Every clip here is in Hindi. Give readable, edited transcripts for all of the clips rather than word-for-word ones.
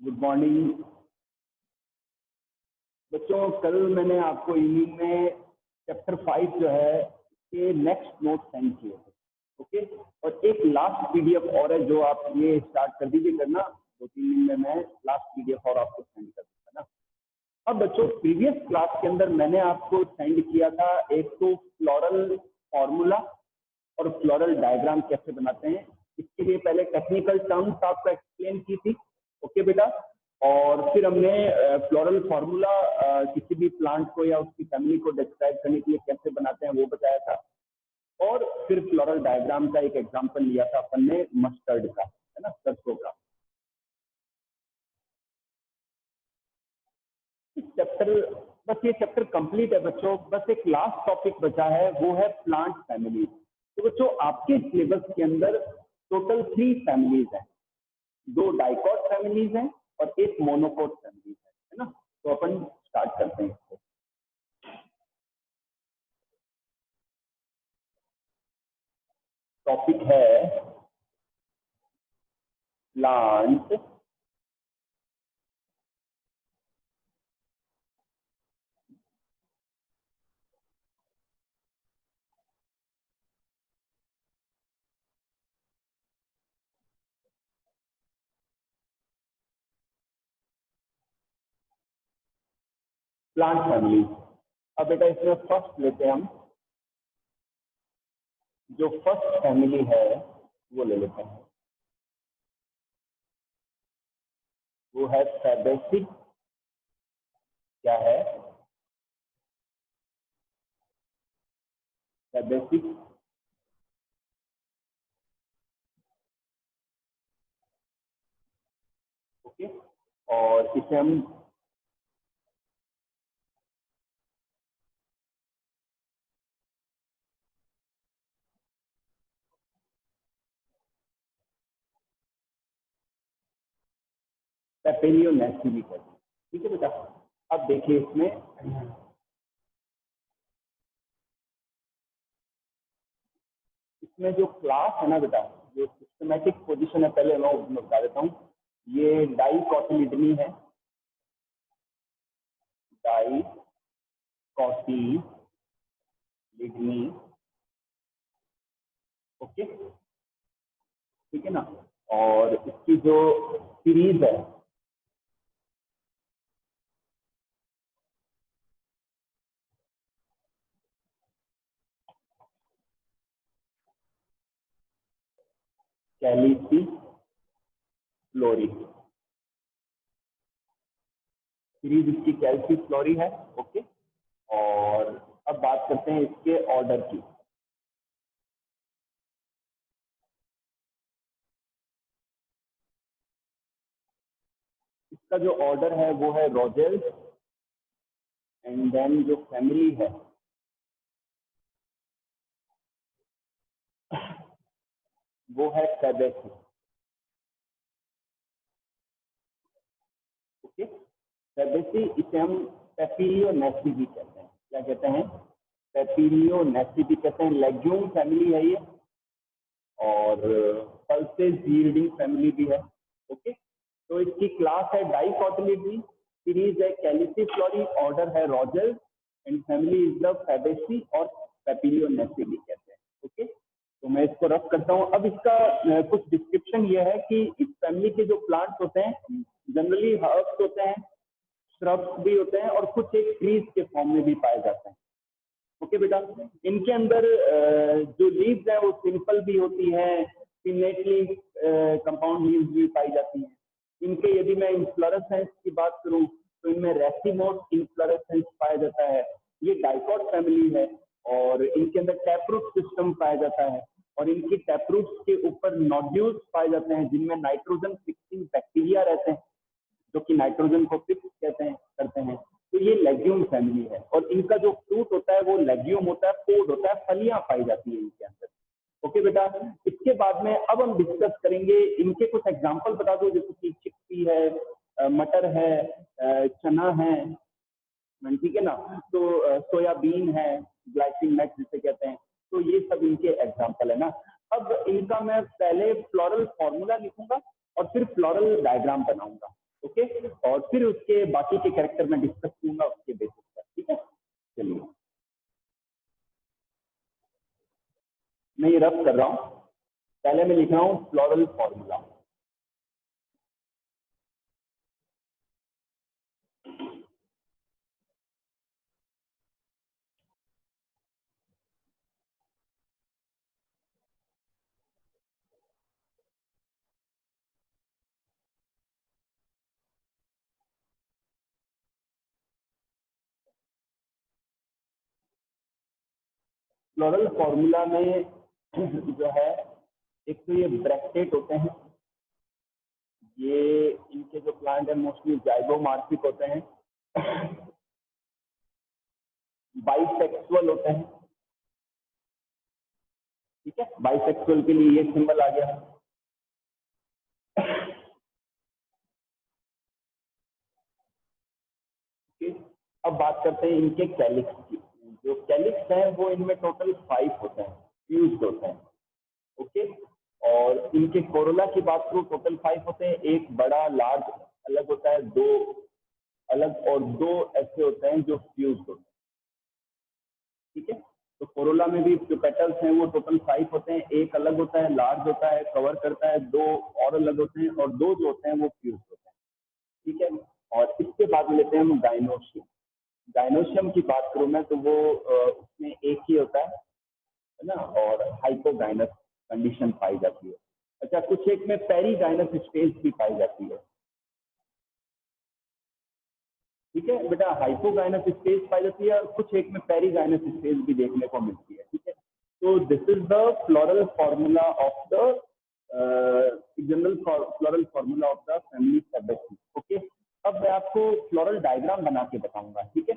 गुड मॉर्निंग बच्चों। कल मैंने आपको इवनिंग में चैप्टर 5 जो है के नेक्स्ट नोट सेंड किए थे। ओके, और एक लास्ट पीडीएफ और है जो आप ये स्टार्ट कर दीजिए करना। 2-3 दिन में मैं लास्ट पीडीएफ और आपको सेंड कर दूंगा ना। अब बच्चों, प्रीवियस क्लास के अंदर मैंने आपको सेंड किया था एक तो फ्लोरल फॉर्मूला और फ्लोरल डायग्राम कैसे बनाते हैं, इसके लिए पहले टेक्निकल टर्म्स आपको एक्सप्लेन की थी। ओके बेटा, और फिर हमने फ्लोरल फॉर्मूला किसी भी प्लांट को या उसकी फैमिली को डिस्क्राइब करने के लिए कैसे बनाते हैं वो बताया था, और फिर फ्लोरल डायग्राम का एक एग्जांपल लिया था अपन ने मस्टर्ड का, है ना, सरसों का। इस चैप्टर बस ये चैप्टर कंप्लीट है बच्चों। बस एक लास्ट टॉपिक बचा है, वो है प्लांट फैमिली। तो बच्चों, आपके सिलेबस के अंदर टोटल 3 फैमिलीज हैं, 2 डाइकॉट फैमिलीज हैं और एक मोनोकोट फैमिलीज है ना। तो अपन स्टार्ट करते हैं इसको। टॉपिक है प्लांट प्लांट फैमिली। अब बेटा इसमें फर्स्ट लेते हैं हम, जो फर्स्ट फैमिली है वो ले लेते हैं, वो है फैबेसी। क्या है? फैबेसी। ओके, और इसे हम पेपेरियोनेसी भी कहते हैं। ठीक है बेटा, अब देखिए इसमें जो क्लास है ना बेटा, जो सिस्टमेटिक पोजीशन है, पहले मैं बता देता हूँ। ये डाइकोटिलिडनी है, डाइकोटिलिडनी। ओके, ठीक है ना। और इसकी जो सीरीज है कैलिसिफ्लोरी, सीरीज इसकी कैल्सीफ्लोरी है। ओके, और अब बात करते हैं इसके ऑर्डर की। इसका जो ऑर्डर है वो है रोजेल्स, एंड देन जो फैमिली है वो है फैबेसी। ओके, फैबेसी, इसे हम पेपिलियोनेसी भी कहते हैं। क्या कहते हैं? पेपिलियोनेसी भी कहते हैं। लेग्यूम फैमिली है ये, और पल्सेस यील्डिंग फैमिली भी है। ओके, तो इसकी क्लास है डाइकोटिलिडनी, सीरीज है कैलिसिफ्लोरी, ऑर्डर है Rosales, and family is the Fabaceae और पेपिलियोनेसी भी कहते हैं। ओके, तो मैं इसको रख करता हूँ। अब इसका कुछ डिस्क्रिप्शन ये है कि इस फैमिली के जो प्लांट्स होते हैं जनरली हर्ब्स होते हैं, श्रब्स भी होते हैं, और कुछ एक ट्रीज के फॉर्म में भी पाए जाते हैं। ओके बेटा, इनके अंदर जो लीव्स है वो सिंपल भी होती है, पिनेटली कंपाउंड लीव्स भी पाई जाती हैं। इनके यदि मैं इन्फ्लोरेसेंस की बात करूं तो इनमें रेसिमोस इन्फ्लोरेसेंस पाया जाता है। ये डाइकॉट फैमिली है, और इनके अंदर टैपरूट सिस्टम पाया जाता है, और इनकी टैपरूट्स के ऊपर नोड्यूल्स पाए जाते हैं जिनमें नाइट्रोजन फिक्सिंग बैक्टीरिया रहते हैं, जो कि नाइट्रोजन को फिक्स कहते हैं करते हैं। तो ये लेग्यूम फैमिली है, और इनका जो फ्रूट होता है वो लेग्यूम होता है, पोड होता है, फलियां पाई जाती है इनके अंदर। ओके बेटा, इसके बाद में अब हम डिस्कस करेंगे इनके कुछ एग्जांपल बता दो, जैसे कि चिक्पी है, मटर है, चना है, ठीक है ना, तो सोयाबीन है, ग्लाइसिन नट जिसे कहते हैं। तो ये सब इनके एग्जांपल है ना। अब इनका मैं पहले फ्लोरल फॉर्मूला लिखूंगा और फिर फ्लोरल डायग्राम बनाऊंगा। ओके, और फिर उसके बाकी के कैरेक्टर में डिस्कस करूंगा उसके बेसिस पर, ठीक है। चलिए मैं ये रब कर रहा हूँ। पहले मैं लिख रहा हूँ फ्लोरल फॉर्मूला। फ्लोरल फॉर्मूला में जो है, एक तो ये ब्रैकेट होते हैं, ये इनके जो प्लांट है मोस्टली जाइगोमॉर्फिक होते हैं, बाइसेक्सुअल होते हैं, ठीक है। बाइसेक्सुअल के लिए ये सिंबल आ गया। ठीक, अब बात करते हैं इनके कैलिक्स की। जो कैलिक्स है वो इनमें टोटल 5 होते हैं, फ्यूज्ड होते हैं, ओके। और इनके कोरोला की बात करूँ, टोटल 5 होते हैं। एक बड़ा लार्ज अलग होता है, दो अलग, और दो ऐसे होते हैं जो फ्यूज्ड होते हैं, ठीक है। तो कोरोला में भी जो पेटल्स हैं वो टोटल 5 होते हैं। एक अलग होता है, लार्ज होता है, कवर करता है, दो और अलग होते हैं, और दो जो होते हैं वो फ्यूज होते हैं, ठीक है। और इसके बाद लेते हैं हम गाइनोशियम। गाइनोशियम की बात करूं मैं तो वो उसमें एक ही होता है ना, और हाइपोगाइनस कंडीशन पाई जाती है। अच्छा, कुछ एक में पेरीगाइनस स्टेज भी पाई जाती है, ठीक है बेटा। हाइपोगाइनस स्टेज पाई जाती है, और कुछ एक में पेरीगाइनस स्टेज भी देखने को मिलती है, ठीक है। तो this is the floral formula of the general floral formula of the family Fabaceae, okay. अब मैं आपको फ्लोरल डायग्राम बना के बताऊंगा, ठीक है।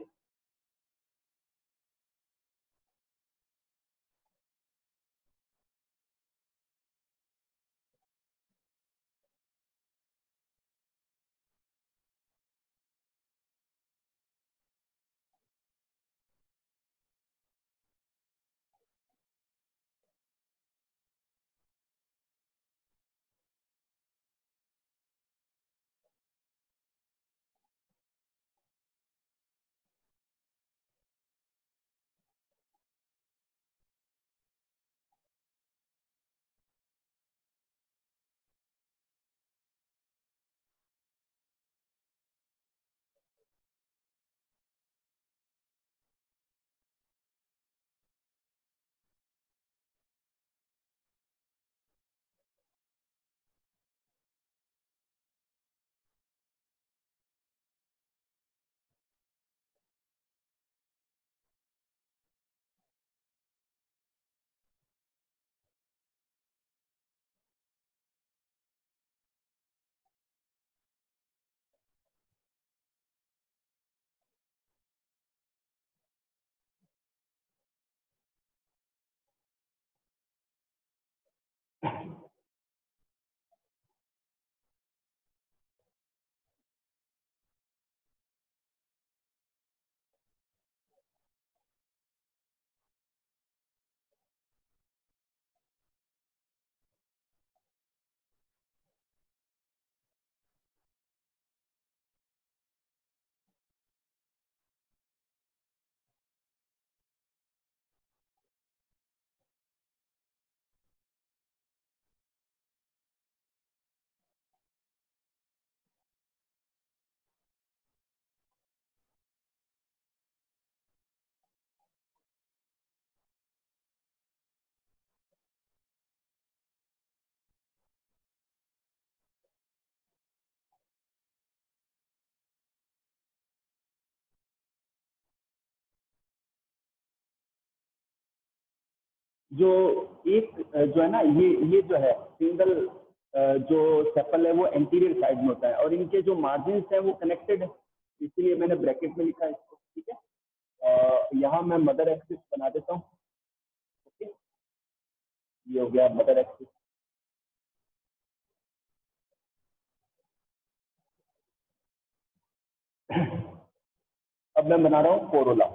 जो एक जो है ना, ये जो है सिंगल जो सेपल है वो एंटीरियर साइड में होता है, और इनके जो मार्जिन है वो कनेक्टेड है, इसलिए मैंने ब्रैकेट में लिखा है इसको, ठीक है। यहाँ मैं मदर एक्सिस बना देता हूँ, ओके। ये हो गया मदर एक्सिस। अब मैं बना रहा हूँ कोरोला।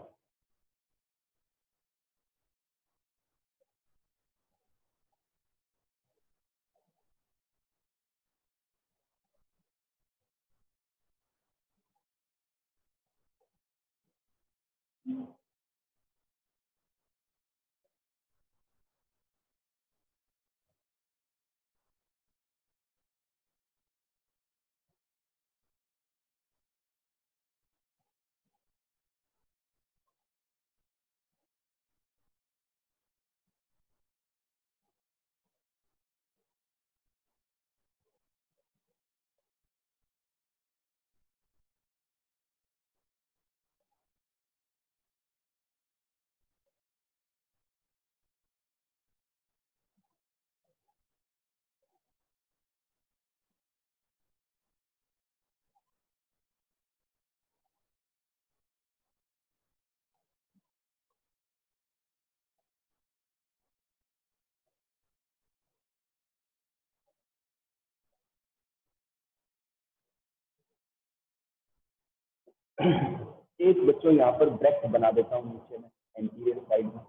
एक बच्चों यहाँ पर ब्रैक्ट बना देता हूँ नीचे में एंटीरियर साइड में।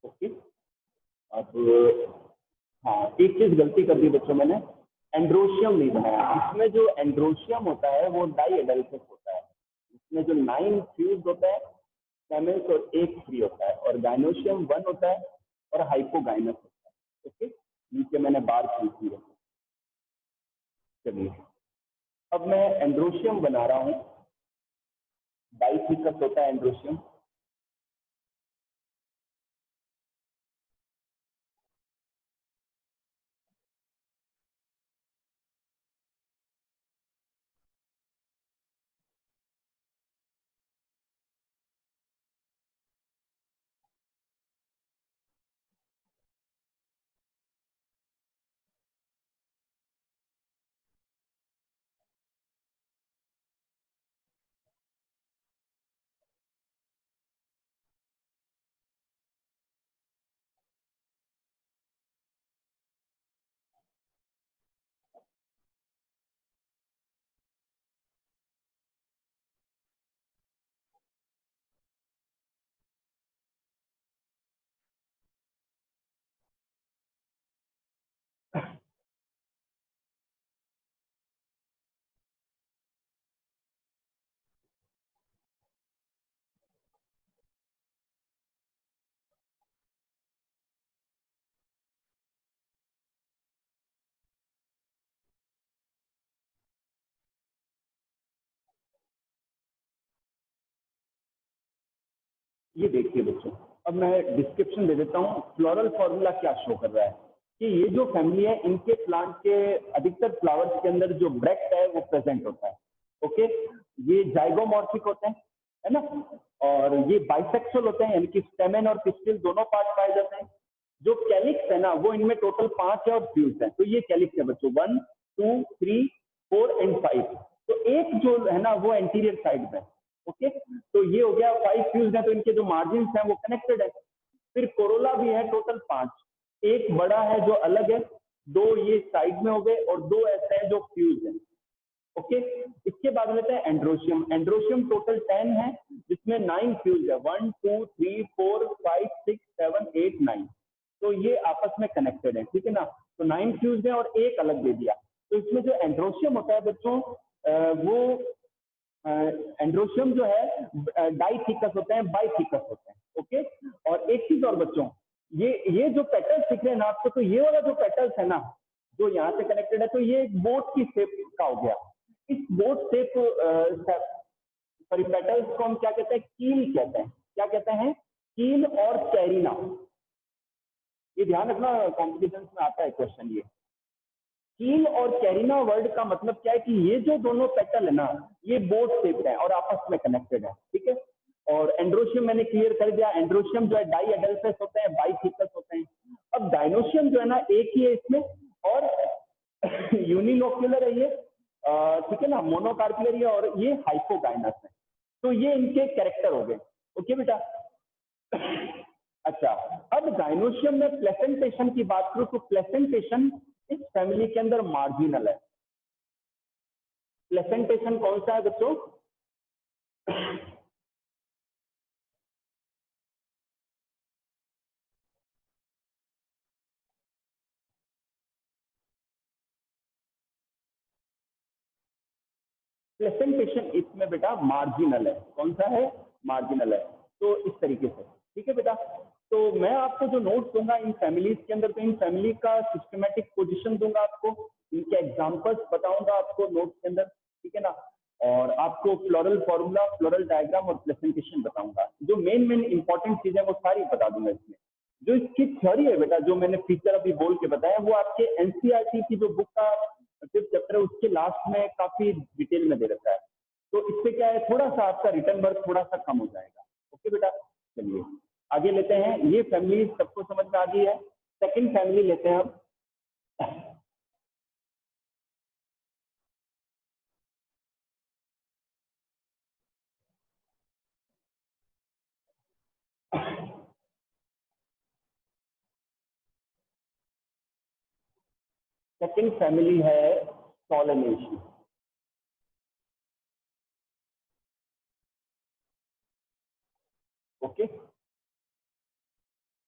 ओके, अब हाँ, एक चीज गलती कर दी बच्चों मैंने, एंड्रोशियम नहीं बनाया। इसमें जो एंड्रोशियम होता है वो डाई एडल्फस होता है। इसमें जो 9 फ्यूज होता है सेमेंस और एक फ्री होता है, और गाइनोशियम 1 होता है और हाइपोगाइनस होता है। ओके, नीचे मैंने बार खींची है। चलिए, अब मैं एंड्रोशियम बना रहा हूँ। डाइथिकस होता है एंड्रोशियम। ये देखिए बच्चों, अब मैं डिस्क्रिप्शन दे देता हूँ। फ्लोरल फॉर्मूला क्या शो कर रहा है कि ये जो फैमिली है इनके प्लांट के अधिकतर फ्लावर्स के अंदर जो ब्रैक्ट है वो प्रेजेंट होता है। ओके, ये जाइगोमॉर्फिक होते हैं, है ना, और ये बाइसेक्सुअल होते हैं, यानी कि स्टेमेन और पिस्टिल दोनों पार्ट पाए जाते हैं। जो कैलिक्स है ना वो इनमें टोटल 5 है और फ्यूज है। तो ये कैलिक्स है बच्चों, 1 2 3 4 एंड 5। तो एक जो है ना वो एंटीरियर साइड में। ओके, तो ये हो गया 5 फ्यूज है, तो इनके जो मार्जिन है वो कनेक्टेड है। फिर कोरोला भी है, टोटल 5। एक बड़ा है जो अलग है, 2 ये साइड में हो गए, और 2 ऐसे हैं जो फ्यूज है। ओके, इसके बाद लेते हैं एंड्रोशियम। एंड्रोशियम टोटल 10 है, जिसमें 9 फ्यूज है, 1 2 3 4 5 6 7 8 9। तो ये आपस में कनेक्टेड है, ठीक है ना। तो 9 फ्यूज है और एक अलग दे दिया। तो इसमें जो एंड्रोशियम होता है बच्चों, वो एंड्रोशियम जो है डाइथिकस होते हैं, बाइथिकस होते हैं। ओके, और एक चीज और बच्चों, ये जो पेटल्स दिख रहे हैं ना आपको, तो ये वाला जो पेटल्स है ना जो यहाँ से कनेक्टेड है, तो ये एक बोट की शेप का हो गया। इस बोट शेप सॉरी पेटल्स को हम क्या कहते हैं, कील कहते हैं। क्या कहते हैं, कील और कैरिना। ये ध्यान रखना, कॉम्पिटिशन में आता है क्वेश्चन ये। कील और कैरिना वर्ड का मतलब क्या है कि ये जो दोनों पेटल है ना ये बोट शेप है और आपस में कनेक्टेड है, ठीक है। और एंड्रोशियम मैंने क्लियर कर दिया। एंड्रोशियम जो है डाई एडल्फस होते हैं, बाइथिकस होते हैं। अब डायनोशियम जो है ना एक ही है इसमें, और यूनिलोक्यूलर है ये, ठीक है ना, मोनोकार्पुलर है, और ये हाइपोगाइनस है। तो ये इनके कैरेक्टर हो गए। ओके बेटा। अच्छा, अब गाइनोशियम में प्लेसेंटेशन की बात करूं तो प्लेसेंटेशन इस फैमिली के अंदर मार्जिनल है। प्लेसेंटेशन कौन सा है बच्चों? प्लेसेंटेशन इसमें बेटा मार्जिनल है। कौन सा है? मार्जिनल है। तो इस तरीके से, ठीक है बेटा। तो मैं आपको जो नोट्स दूंगा इन फैमिलीज के अंदर, तो इन फैमिली का सिस्टमेटिक पोजीशन दूंगा आपको, इनके एग्जांपल्स बताऊंगा आपको नोट्स के अंदर, ठीक है ना। और आपको फ्लोरल फॉर्मूला, फ्लोरल डायग्राम और प्रेजेंटेशन बताऊंगा। जो मेन मेन इंपॉर्टेंट चीजें वो सारी बता दूंगा इसमें। जो इसकी थ्योरी है बेटा, जो मैंने फीचर अभी बोल के बताया, वो आपके एनसीईआरटी की जो बुक का 5th चैप्टर है उसके लास्ट में काफी डिटेल में दे रखा है। तो इससे क्या है, थोड़ा सा आपका रिटर्न वर्क थोड़ा सा कम हो जाएगा। ओके बेटा, चलिए आगे लेते हैं। ये फैमिली सबको समझ में आ गई है। सेकंड फैमिली लेते हैं अब। सेकंड फैमिली है सोलेनेसी। ओके,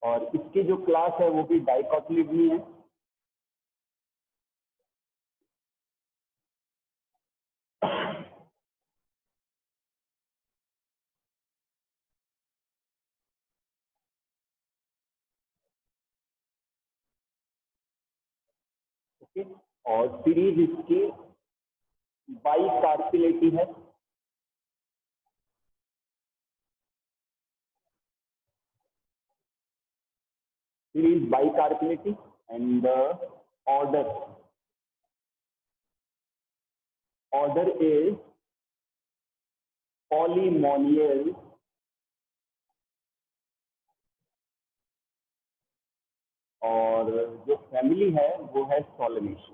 और इसकी जो क्लास है वो भी डाइकोटिलिडनी है। ओके, और सीरीज इसकी बाइकार्पिलेटी है। Series Bicarpellatae and order is polynomial और जो फैमिली है वो है सोलेनेसी।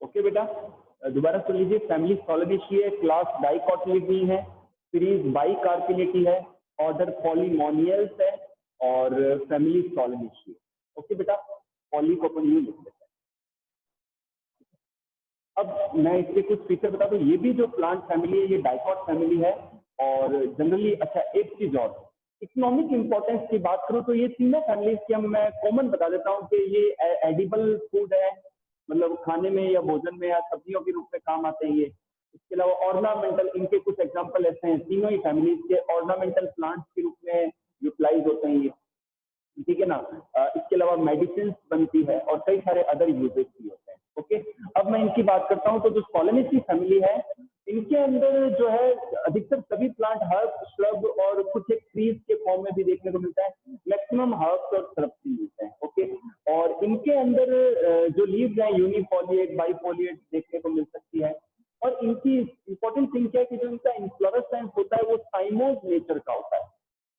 ओके बेटा, दोबारा सुन लीजिए। फैमिली सोलेनेसी है, क्लास डाइकोटिलिडनी है, सीरीज बाइकार्पिलेटी है, ऑर्डर पॉलीमोनियल्स है और फैमिली सोलेनेसी है। ओके बेटा, पॉली को अपन यूं लिख लेते हैं। अब मैं इसके कुछ फीचर बता दूं। ये भी जो प्लांट फैमिली है ये डाइकॉट फैमिली है। और जनरली, अच्छा एक चीज और, इकोनॉमिक इंपॉर्टेंस की बात करूं तो ये तीनों फैमिलीज की हम मैं कॉमन बता देता हूं कि ये एडिबल फूड है, मतलब खाने में या भोजन में या सब्जियों के रूप में काम आते हैं ये। इसके अलावा ऑर्नामेंटल, इनके कुछ एग्जाम्पल ऐसे हैं, तीनों ही फैमिलीज के ऑर्नामेंटल प्लांट्स के रूप में यूटिलाइज होते हैं ये, ठीक है ना। इसके अलावा मेडिसिन बनती है और कई सारे अदर यूजेस भी होते हैं। ओके, अब मैं इनकी बात करता हूं। तो जो सोलेनेसी फैमिली है, इनके अंदर जो है अधिकतर सभी प्लांट हर्ब, श्रब और कुछ एक ट्रीज के फॉर्म में भी देखने को मिलता है। मैक्सिमम हर्ब्स और श्रब्स भी मिलते हैं। ओके, और इनके अंदर जो लीव्स हैं यूनिफोलिएट, बाइफोलिएट देखने को मिल सकती है। और इनकी इंपॉर्टेंट थिंग क्या है कि जो इनका इन्फ्लोरेसेंस होता है वो साइमोज नेचर का होता है।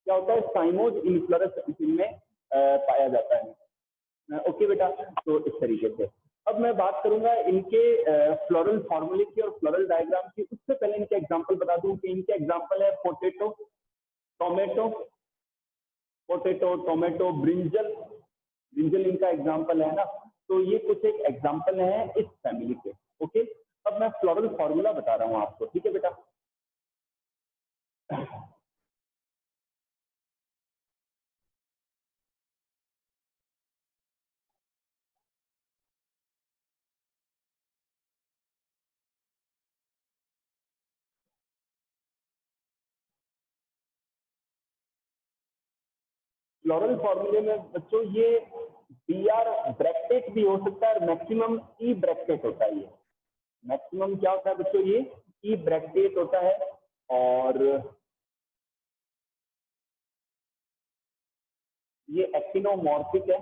क्या होता है? साइमोज इन्फ्लोरेसेंस में पाया जाता है। ओके बेटा, तो इस तरीके से अब मैं बात करूंगा इनके फ्लोरल फॉर्मूले की और फ्लोरल डायग्राम की। उससे पहले इनके एग्जांपल बता दूं कि इनके एग्जांपल है potato, tomato, potato, tomato, brinjal. Brinjal इनका एग्जांपल है ना। तो ये कुछ एक एग्जांपल है इस फैमिली के। ओके, अब मैं फ्लोरल फॉर्मूला बता रहा हूँ आपको, ठीक है बेटा। फ्लोरल फॉर्मूले में बच्चों ये BR ब्रैकेट भी हो सकता है और मैक्सिमम E ब्रैकेट होता है। ये मैक्सिमम क्या होता है बच्चों? ये E ब्रैकेट होता है। और ये एक्टिनोमॉर्फिक है।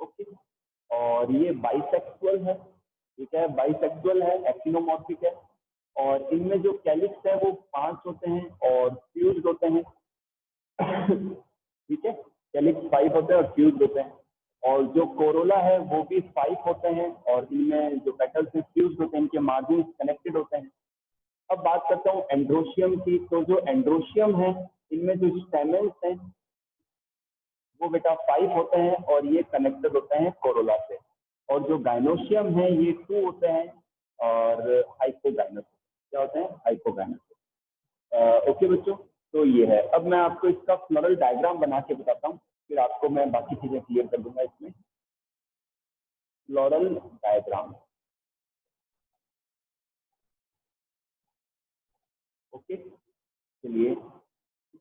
ओके, और ये बाइसेक्सुअल है, ठीक है, बाइसेक्सुअल है, एक्टिनोमॉर्फिक है। और इनमें जो कैलिक्स है वो 5 होते हैं और फ्यूज्ड होते हैं। ठीक है, कैलिक्स 5 होते हैं और फ्यूज्ड होते हैं। और जो कोरोला है वो भी 5 होते हैं और इनमें जो पेटल्स हैं फ्यूज्ड होते हैं, इनके मार्जिन कनेक्टेड होते हैं। अब बात करता हूँ एंड्रोशियम की। तो जो एंड्रोशियम है, इनमें जो स्टेमेंस हैं वो बेटा 5 होते हैं और ये कनेक्टेड होते हैं कोरोला से। और जो गाइनोशियम है ये 2 होते हैं और हाइपोगाइनस। क्या होते हैं? हाइपोगाइनस। ओके बच्चों, तो ये है। अब मैं आपको इसका फ्लोरल डायग्राम बना के बताता हूँ, फिर आपको मैं बाकी चीजें क्लियर कर दूंगा इसमें। Floral diagram, okay. चलिए,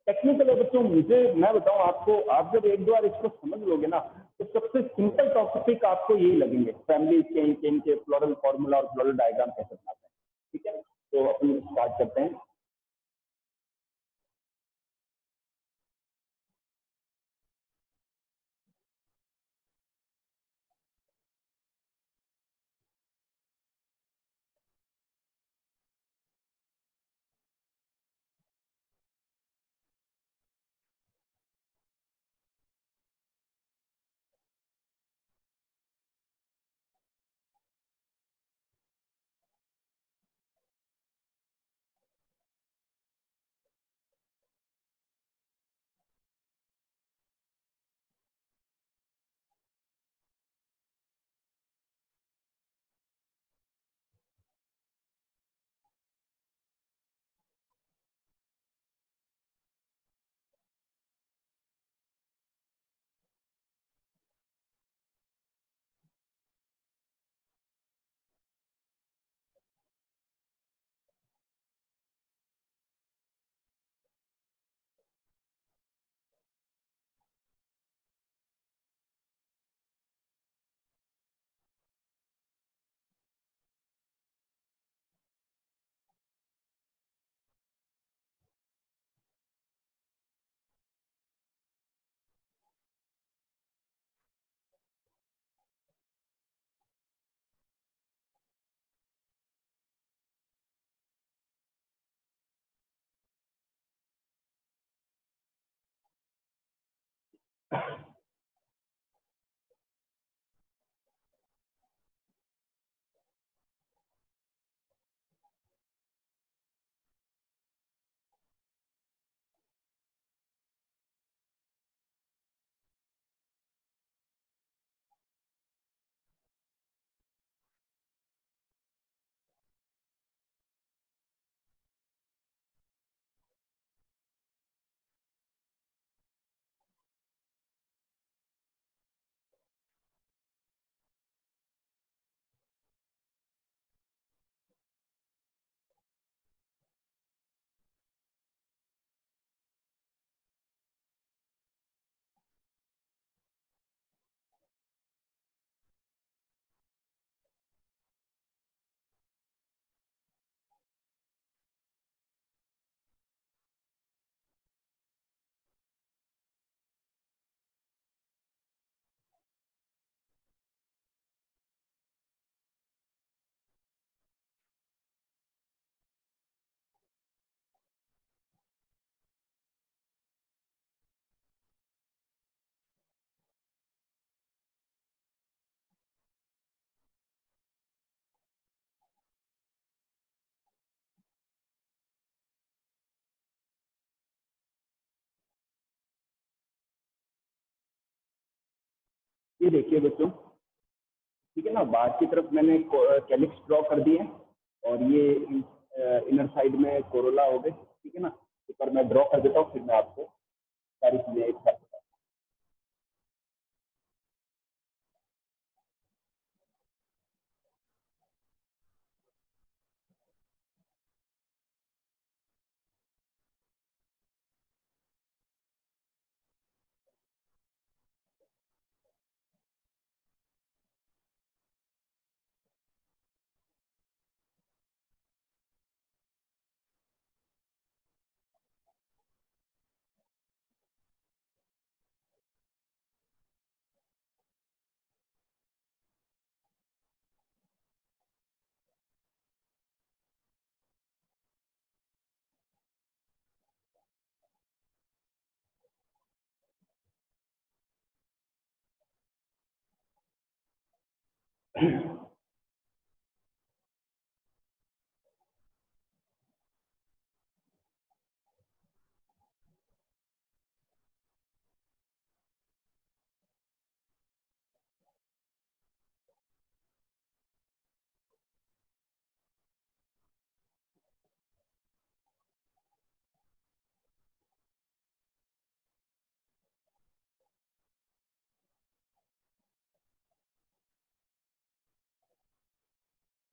टेक्निकल है बच्चों, मुझे मैं बताऊं आपको, आप जब एक दो बार इसको समझ लोगे ना, तो सबसे सिंपल टॉपिक आपको यही लगेंगे, फैमिली चेन, चेन के फ्लोरल फॉर्मूला और फ्लोरल डायग्राम कैसे बनाते हैं। ठीक है, तो अपन स्टार्ट करते हैं। ये देखिए बच्चों, ठीक है ना, बाहर की तरफ मैंने कैलिक्स ड्रॉ कर दिए, और ये इनर साइड में कोरोला हो गए, ठीक है ना। ऊपर मैं ड्रॉ कर देता हूँ, फिर मैं आपको सारी चीजें एक साथ बताता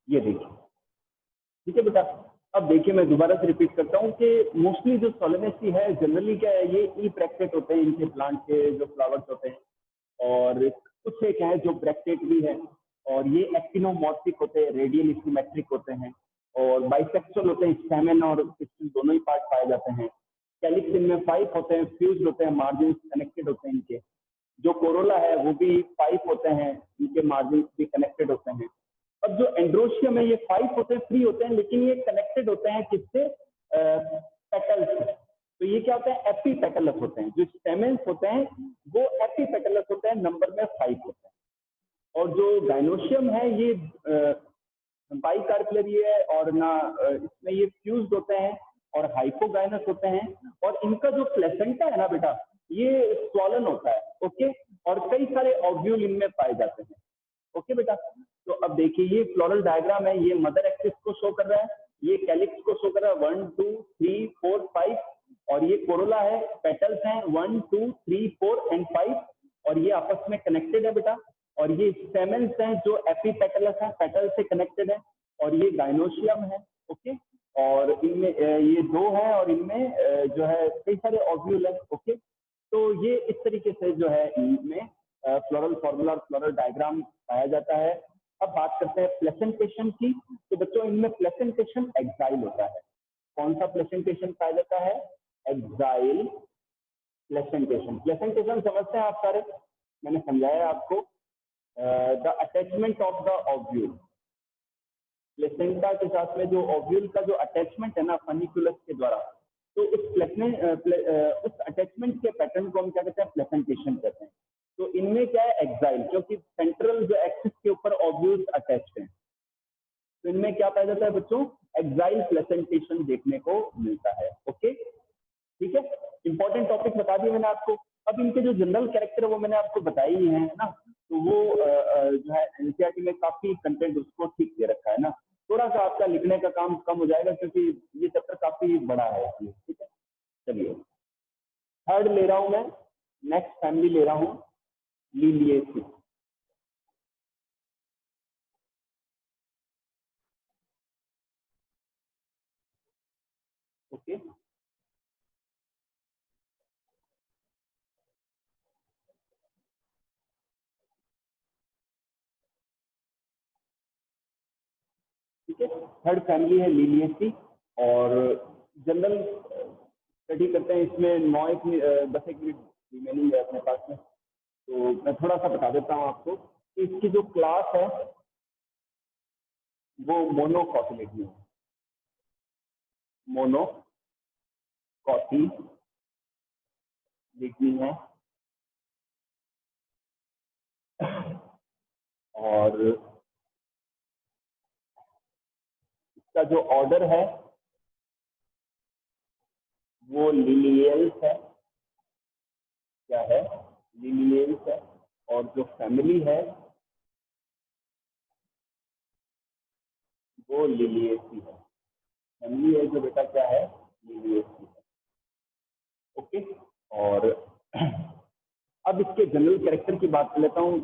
ये देखिए, ठीक है बेटा। अब देखिए मैं दोबारा से रिपीट करता हूँ कि मोस्टली जो सोलेनेसी है जनरली क्या है, ये ई ब्रैकेट होते हैं इनके प्लांट के जो फ्लावर्स होते हैं, और कुछ एक है जो ब्रैकेट भी है, और ये एक्टिनोमॉर्फिक होते हैं, रेडियल सिमेट्रिक होते हैं, और बाइसेक्सुअल होते हैं, स्टेमेन और पिस्टल दोनों ही पार्ट पाए जाते हैं। कैलिक्स इनमें 5 होते हैं, फ्यूज होते हैं, मार्जिन कनेक्टेड होते हैं इनके। जो कोरोला है वो भी 5 होते हैं, इनके मार्जिन भी कनेक्टेड होते हैं। अब जो एंड्रोशियम है ये 5 होते हैं, फ्री होते हैं, लेकिन ये कनेक्टेड होते हैं किससे? पेटल से। तो ये क्या होता है? एपीपेटलस होते हैं। जो स्टेमेंस होते हैं वो एपीपेटलस होते हैं, नंबर में 5 होते हैं। और जो गाइनोशियम है ये बाइकार्पिलरी है, और ना इसमें ये फ्यूज्ड होते हैं और हाइपोगाइनस होते हैं, और इनका जो प्लेसेंटा है ना बेटा, ये स्वॉलन होता है। ओके, और कई सारे ऑव्यूल इनमें पाए जाते हैं। ओके बेटा, तो अब देखिए ये फ्लोरल डायग्राम है, ये मदर एक्सिस को शो कर रहा है, ये कैलिक्स को शो कर रहा है 1 2 3 4 5, और ये कोरोला है, पेटल्स हैं 1 2 3 4 एंड 5, और ये आपस में कनेक्टेड है बेटा। और ये स्टेमेंस हैं जो एपीपेटलस हैं, पेटल से कनेक्टेड है, और ये गाइनोशियम है। ओके, और इनमें ये 2 है, और इनमें जो है कई सारे ऑव्यूल है। ओके, तो ये इस तरीके से जो है इनमें फ्लोरल फॉर्मूला और फ्लोरल डायग्राम पाया जाता है। अब बात करते हैं प्लेसेंटेशन की। तो बच्चों इनमें प्लेसेंटेशन एक्साइल होता है। कौन सा प्लेसेंटेशन पाया जाता है? Exile placentation. प्लेसेंटेशन समझते हैं आप सारे? मैंने समझाया आपको, the attachment of the ovule. Placenta के साथ में जो ऑव्यूल का जो अटैचमेंट है ना फनिकुलस के द्वारा, तो उस अटैचमेंट के पैटर्न को हम क्या कहते हैं? प्लेसेंटेशन कहते हैं। तो इनमें क्या है? एक्साइल, क्योंकि सेंट्रल जो एक्सिस के ऊपर ऑव्यूल्स अटैच्ड हैं, तो इनमें क्या पाया जाता है बच्चों? एक्साइल प्लेसेंटेशन देखने को मिलता है। ओके, ठीक है। इंपॉर्टेंट टॉपिक बता दिए मैंने आपको। अब इनके जो जनरल कैरेक्टर है वो मैंने आपको बताई ही है ना, तो वो जो है एनसीईआरटी में काफी कंटेंट उसको ठीक दे रखा है ना। थोड़ा सा आपका लिखने का काम कम हो जाएगा क्योंकि ये चैप्टर काफी बड़ा है इसलिए, ठीक है। चलिए, थर्ड ले रहा हूं मैं, नेक्स्ट फैमिली ले रहा हूं लिलिएसी। ओके, ठीक है। थर्ड फैमिली है लिलिएसी, और जनरल स्टडी करते हैं इसमें 10 एक मिनट रिमेनिंग है अपने पास में, तो मैं थोड़ा सा बता देता हूँ आपको कि इसकी जो क्लास है वो मोनोकॉटिलेडनी है। मोनोकॉटिलेडनी है, और इसका जो ऑर्डर है वो लिलियल्स है। क्या है? लिलियल्स है। और जो फैमिली है वो लिलिएसी है। फैमिली है जो बेटा क्या है? लिलिएसी है। ओके, और अब इसके जनरल कैरेक्टर की बात कर लेता हूँ।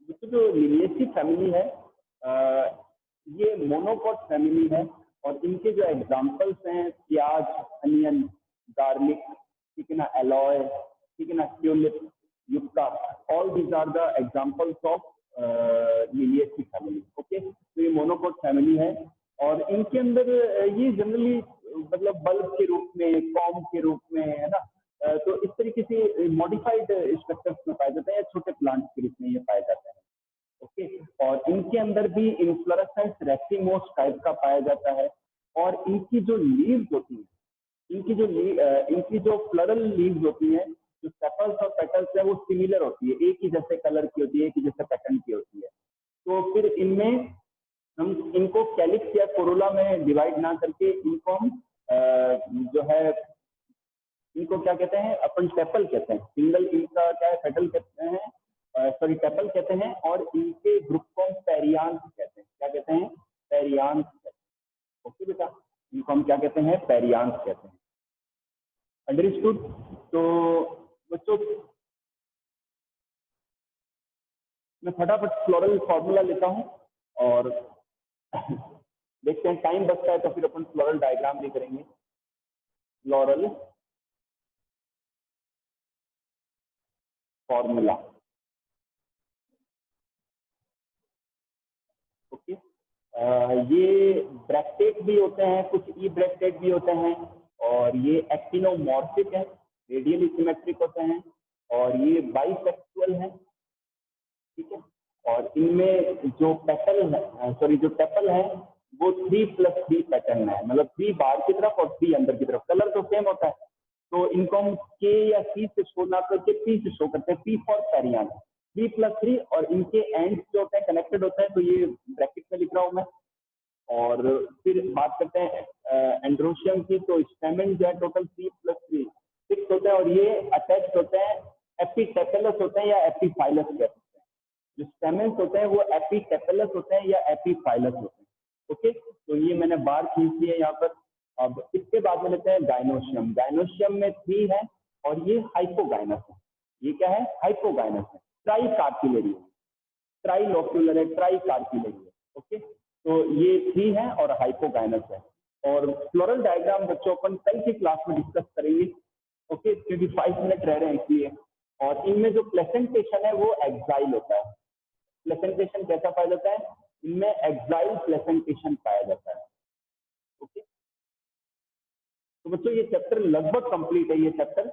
जो लिलिएसी फैमिली है ये मोनोकॉट फैमिली है, और इनके जो एग्जांपल्स हैं प्याज, अनियन, गार्लिक, ठीक है ना, एलॉय, ठीक है ना, tulip, yucca, all these are the examples of liliaceae family. Okay, तो ये मोनोकॉट फैमिली है, और इनके अंदर ये जनरली मतलब बल्ब के रूप में, कॉम के रूप में, है ना, तो इस तरीके से मॉडिफाइड स्ट्रक्चर्स में पाए जाते हैं, या छोटे प्लांट्स के रूप में ये पाए जाते हैं। ओके, और इनके अंदर भी इन्फ्लोरेसेंस रेसिमोस टाइप का पाया जाता है, और इनकी जो लीव्स होती है, इनकी जो फ्लोरल लीव्स होती हैं, जो सेपल्स और पेटल्स है वो सिमिलर होती है, एक ही जैसे कलर की होती है, एक ही जैसे पैटर्न की होती है। तो फिर इनमें हम इनको कैलिक्स या कोरोला में डिवाइड ना करके इनको हम जो है इनको क्या कहते हैं? अपन टेपल कहते हैं। सिंगल इनका क्या है? पेटल कहते हैं, सॉरी टेपल कहते हैं, और इनके ग्रुप को हम पेरियांस कहते हैं। क्या कहते हैं? पेरियांस कहते हैं। ओके बेटा, इनको हम क्या कहते हैं? पेरियांस कहते हैं। अंडरस्टूड? तो बच्चों मैं फटाफट फ्लोरल फॉर्मूला लेता हूँ, और देखते हैं, टाइम बचता है तो फिर अपन फ्लोरल डायग्राम भी करेंगे। Floral formula, okay. ये ब्रैकेट भी होते हैं, कुछ ई ब्रैकेट भी होते हैं, और ये एक्टिनोमॉर्फिक है, रेडियली सिमेट्रिक होते हैं, और ये बाइसेक्सुअल है, ठीक है। और इनमें जो पेटल है, सॉरी जो टेपल है वो 3+3 पैटर्न है, मतलब 3 बाहर की तरफ और 3 अंदर की तरफ। कलर तो सेम होता है, तो इनको हम के या सी से शो ना करके पी से शो करते हैं, पी फॉर पेरियन, 3+3, और इनके एंड्स जो होते हैं कनेक्टेड होते हैं, तो ये ब्रैकेट में लिख रहा हूँ मैं। और फिर बात करते हैं एंड्रोशियम की, तो स्टेमेन जो है टोटल 3+3 6 होते हैं, और ये अटैच होते हैं, एपीटेपलस होते हैं या एपीफाइलस कहते हैं। जो स्टेमेंस होते हैं वो एपीटेपलस होते हैं या एपीफाइलस होते हैं, ओके। तो ये मैंने बार खींच दी है यहाँ पर। अब इसके बाद में लेते हैं गाइनोशियम। गाइनोशियम में 3 है, और ये हाइपोगाइनस है। ये क्या है? हाइपोगाइनस है। ट्राई कार्टिलरी है, ट्राइलोक्यूलर है, ट्राई कार्टिलरी है, ओके। तो ये 3 है और हाइपोगाइनस है। और फ्लोरल डायग्राम बच्चों अपन कल की क्लास में डिस्कस करेंगे, ओके, क्योंकि 5 मिनट रह रहे हैं इसलिए। और इनमें जो प्लेसेंटेशन है वो एक्साइल होता है। प्लेसेंटेशन कैसा पाया जाता है? इनमें एक्साइल प्लेसेंटेशन पाया जाता है, ओके। तो बच्चों ये चैप्टर लगभग कंप्लीट है। ये चैप्टर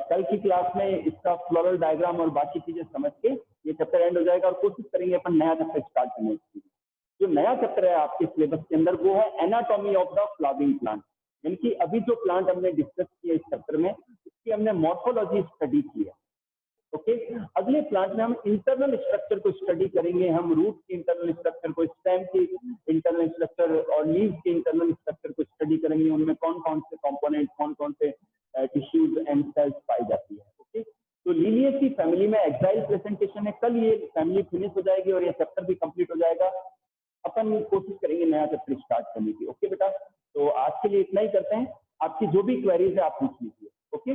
कल की क्लास में इसका फ्लोरल डायग्राम और बाकी चीजें समझ के ये चैप्टर एंड हो जाएगा, और कोशिश करेंगे अपन नया चैप्टर स्टार्ट करने की। जो नया चैप्टर है आपके सिलेबस के अंदर वो है anatomy of the flowering plant, यानी कि अभी जो प्लांट हमने डिस्कस किया इस चैप्टर में, उसकी हमने मॉर्फोलॉजी स्टडी की है, ओके। अगले प्लांट में हम इंटरनल स्ट्रक्चर को स्टडी करेंगे, हम रूट की इंटरनल स्ट्रक्चर को, स्टेम की इंटरनल स्ट्रक्चर और लीव्स के इंटरनल स्ट्रक्चर को स्टडी करेंगे। उनमें कौन कौन से कंपोनेंट, कौन कौन से टिश्यूज एंड सेल्स पाई जाती है, ओके। तो लिलिएसी फैमिली में एक्साइल प्रेजेंटेशन है। कल ये फैमिली फिनिश हो जाएगी और ये चैप्टर भी कंप्लीट हो जाएगा। अपन कोशिश करेंगे नया चैप्टर स्टार्ट करने की, ओके बेटा। तो आज के लिए इतना ही करते हैं। आपकी जो भी क्वेरीज है आप पूछ लीजिए, ओके।